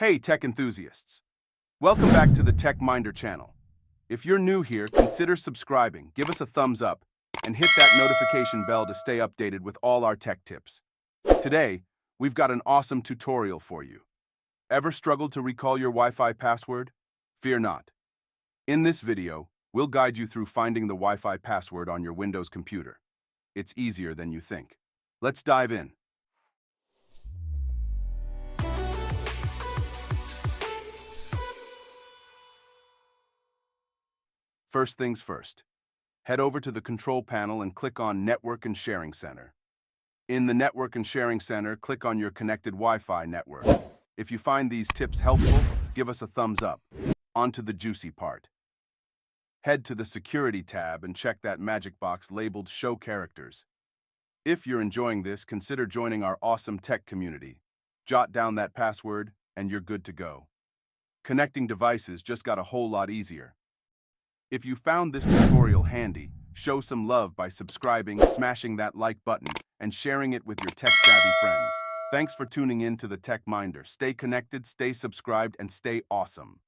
Hey, tech enthusiasts! Welcome back to the Tech Minder channel. If you're new here, consider subscribing, give us a thumbs up, and hit that notification bell to stay updated with all our tech tips. Today, we've got an awesome tutorial for you. Ever struggled to recall your Wi-Fi password? Fear not. In this video, we'll guide you through finding the Wi-Fi password on your Windows computer. It's easier than you think. Let's dive in. First things first, head over to the control panel and click on Network and Sharing Center. In the Network and Sharing Center, click on your connected Wi-Fi network. If you find these tips helpful, give us a thumbs up. On to the juicy part. Head to the Security tab and check that magic box labeled Show Characters. If you're enjoying this, consider joining our awesome tech community. Jot down that password, and you're good to go. Connecting devices just got a whole lot easier. If you found this tutorial handy, show some love by subscribing, smashing that like button, and sharing it with your tech-savvy friends. Thanks for tuning in to the Tech Minder. Stay connected, stay subscribed, and stay awesome.